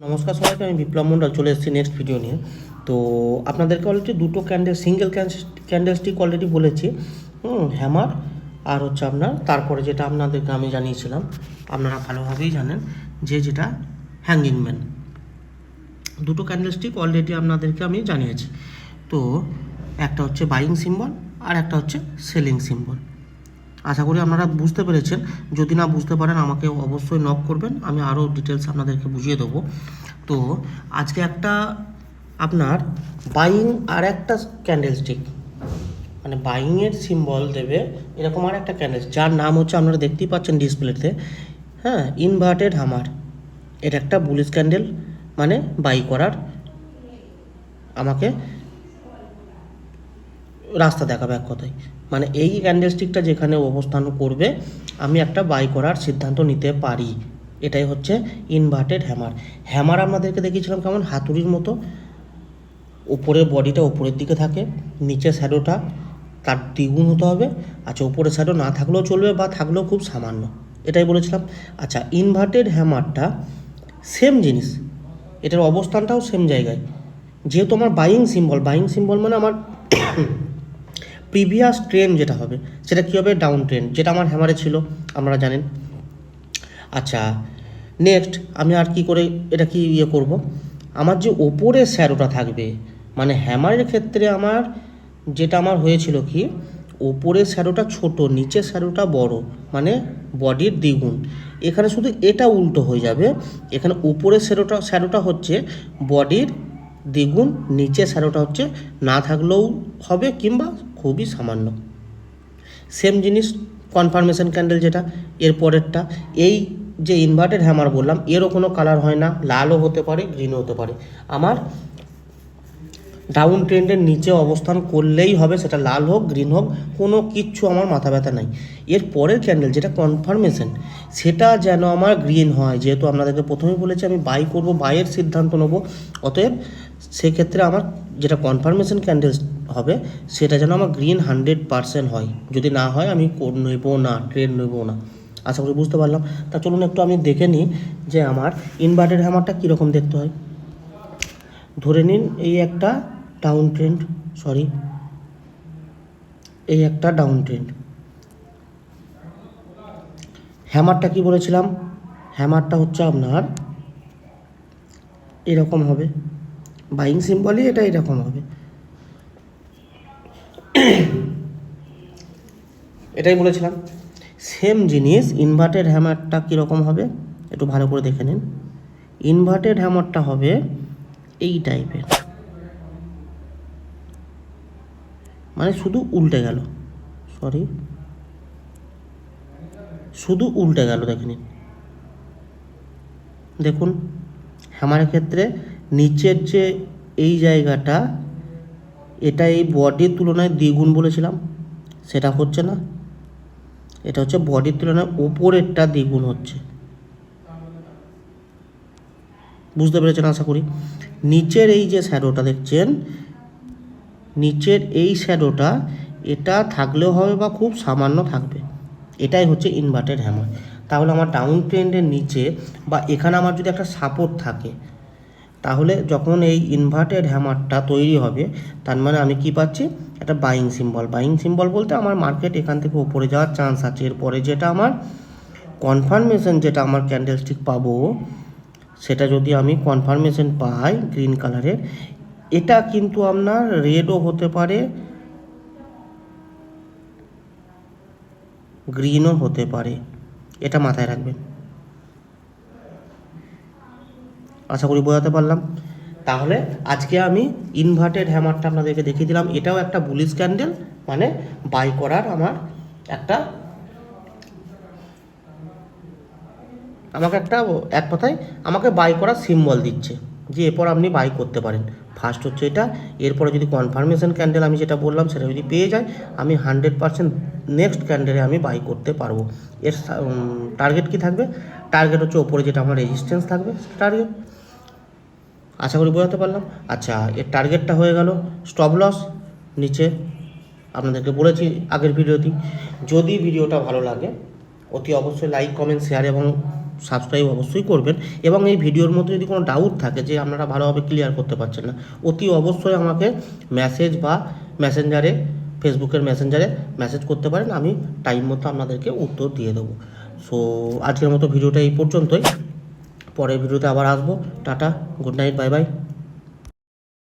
নমস্কার সবাইকে, আমি বিপ্লব মণ্ডল চলে এসেছি নেক্সট ভিডিও নিয়ে। তো আপনাদেরকে অলরেডি দুটো সিঙ্গেল ক্যান্ডেলস্টিক অলরেডি বলেছি, হ্যামার আর হচ্ছে আপনার তারপরে যেটা আপনাদেরকে আমি জানিয়েছিলাম, আপনারা ভালোভাবেই জানেন যেটা হ্যাঙ্গিং ম্যান। দুটো ক্যান্ডেলস্টিক অলরেডি আপনাদেরকে আমি জানিয়েছি। তো একটা হচ্ছে বাইং সিম্বল আর একটা হচ্ছে সেলিং সিম্বল। আশা করি আপনারা বুঝতে পেরেছেন। যদি না বুঝতে পারেন আমাকে অবশ্যই নক করবেন, আমি আরও ডিটেলস আপনাদেরকে বুঝিয়ে দেবো। তো আজকে একটা আপনার বাইং আর একটা ক্যান্ডেলস্টিক, মানে বাইংয়ের সিম্বল দেবে এরকম আর একটা ক্যান্ডেল, যার নাম হচ্ছে আপনারা দেখতেই পাচ্ছেন ডিসপ্লেতে, হ্যাঁ, ইনভার্টেড হ্যামার। এটা একটা বুলিশ ক্যান্ডেল, মানে বাই করার আমাকে রাস্তা দেখাবে এক কথায়। মানে এই ক্যান্ডেলস্টিকটা যেখানে অবস্থান করবে আমি একটা বাই করার সিদ্ধান্ত নিতে পারি। এটাই হচ্ছে ইনভার্টেড হ্যামার। হ্যামার আপনাদেরকে দেখিয়েছিলাম কেমন, হাতুড়ির মতো, উপরে বডিটা উপরের দিকে থাকে, নিচে শ্যাডোটা তার দ্বিগুণ হতে হবে। আচ্ছা, উপরে শ্যাডো না থাকলেও চলবে বা থাকলেও খুব সামান্য, এটাই বলেছিলাম। আচ্ছা, ইনভার্টেড হ্যামারটা সেম জিনিস, এটার অবস্থানটাও সেম জায়গায়। যেহেতু আমার বাইং সিম্বল মানে আমার প্রিভিয়াস ট্রেন্ড যেটা হবে সেটা কী হবে, ডাউন ট্রেন্ড, যেটা আমার হ্যামারে ছিল আপনারা জানেন। আচ্ছা, নেক্সট আমি আর কি করে এটা কি করব, আমার যে ওপরে শ্যাডোটা থাকবে, মানে হ্যামারের ক্ষেত্রে আমার যেটা আমার হয়েছিল কি, ওপরের শ্যাডোটা ছোট, নিচের শ্যাডোটা বড়, মানে বডির দ্বিগুণ। এখানে শুধু এটা উল্টো হয়ে যাবে, এখানে উপরের শ্যাডোটা হচ্ছে বডির দ্বিগুণ, নিচের শ্যাডোটা হচ্ছে না থাকলেও হবে কিংবা খুবই সামান্য। সেম জিনিস কনফার্মেশন ক্যান্ডেল যেটা এর পরেরটা, এই যে ইনভার্টেড হ্যামার বললাম, এরও কোনো কালার হয় না, লালও হতে পারে গ্রিনও হতে পারে। আমার ডাউন ট্রেন্ডের নিচে অবস্থান করলেই হবে, সেটা লাল হোক গ্রিন হোক, কোনো কিচ্ছু আমার মাথা ব্যথা নাই। এর পরের ক্যান্ডেল যেটা কনফার্মেশন, সেটা যেন আমার গ্রিন হয়। যেহেতু আপনাদেরকে প্রথমেই বলেছি আমি বাই করব, বাইয়ের সিদ্ধান্ত নেব, অতএব সেক্ষেত্রে আমার যেটা কনফার্মেশন ক্যান্ডেল হবে সেটা যেন আমার গ্রিন 100% হয়। যদি না হয় আমি নেব না, ট্রেড নেব না। আশা করি বুঝতে পারলাম। তা চলুন একটু আমি দেখে নিই যে আমার ইনভার্টেড হ্যামারটা কীরকম দেখতে হয়। ধরে নিন এই একটা ডাউন ট্রেন্ড, এই একটা ডাউন ট্রেন্ড। হ্যামারটা কি বলেছিলাম, হ্যামারটা হচ্ছে আপনার এরকম হবে, বাইং সিম্বলই এটা এরকম হবে, এটাই বলেছিলাম। সেম জিনিস ইনভার্টেড হ্যামারটা কীরকম হবে একটু ভালো করে দেখে নিন। ইনভার্টেড হ্যামারটা হবে এই টাইপের, মানে শুধু উল্টে গেল, শুধু উল্টে গেল, দেখে নিন। দেখুন হ্যামারের ক্ষেত্রে নিচের যে এই জায়গাটা, এটা এই বডির তুলনায় দ্বিগুণ বলেছিলাম, সেটা হচ্ছে না। এটা হচ্ছে বডির তুলনায় ওপরেরটা দ্বিগুণ হচ্ছে, বুঝতে পেরেছেন আশা করি। নিচের এই যে শ্যাডোটা দেখছেন, নিচের এই শ্যাডোটা এটা থাকলেও হবে বা খুব সামান্য থাকবে, এটাই হচ্ছে ইনভার্টেড হ্যামার। তাহলে আমার ডাউন ট্রেন্ডের নিচে বা এখানে আমার যদি একটা সাপোর্ট থাকে, তাহলে যখন এই ইনভার্টেড হ্যামারটা তৈরি হবে, তার মানে আমি কি পাচ্ছি, একটা বাইং সিম্বল বলতে আমার মার্কেট এখান থেকে উপরে যাওয়ার চান্স আছে। এরপরে যেটা আমার কনফার্মেশন, যেটা আমার ক্যান্ডেলস্টিক পাবো, সেটা যদি আমি কনফার্মেশন পাই গ্রিন কালারের, এটা কিন্তু আপনার রেডও হতে পারে গ্রিনও হতে পারে, এটা মাথায় রাখবেন। আশা করি বোঝাতে পারলাম। তাহলে আজকে আমি ইনভার্টেড হ্যামারটা আপনাদেরকে দেখিয়ে দিলাম। এটাও একটা বুলিশ ক্যান্ডেল, মানে বাই করার আমার এক কথায় আমাকে বাই করার সিম্বল দিচ্ছে যে এরপর আপনি বাই করতে পারেন। ফার্স্ট হচ্ছে এটা, এরপরে যদি কনফার্মেশন ক্যান্ডেল আমি যেটা বললাম সেটা যদি পেয়ে যাই, আমি 100% নেক্সট ক্যান্ডেলে আমি বাই করতে পারবো। এর টার্গেট কি থাকবে, টার্গেট হচ্ছে ওপরে যেটা আমার রেজিস্ট্যান্স থাকবে টার্গেট। আশা করি বোঝাতে পারলাম। আচ্ছা, এর টার্গেটটা হয়ে গেল স্টপ লস নিচে, আপনাদেরকে বলেছি আগের ভিডিওতেই। যদি ভিডিওটা ভালো লাগে অতি অবশ্যই লাইক কমেন্ট শেয়ার এবং সাবস্ক্রাইব অবশ্যই করবেন। এবং এই ভিডিওর মধ্যে যদি কোনো ডাউট থাকে যে আপনারা ভালোভাবে ক্লিয়ার করতে পারছেন না, অতি অবশ্যই আমাকে মেসেজ বা মেসেঞ্জারে, ফেসবুকের মেসেঞ্জারে মেসেজ করতে পারেন, আমি টাইম মতো আপনাদেরকে উত্তর দিয়ে দেবো। সো আজকের মতো ভিডিওটা এই পর্যন্তই, পরের ভিডিওতে আবার আসবো। Tata, good night, bye bye.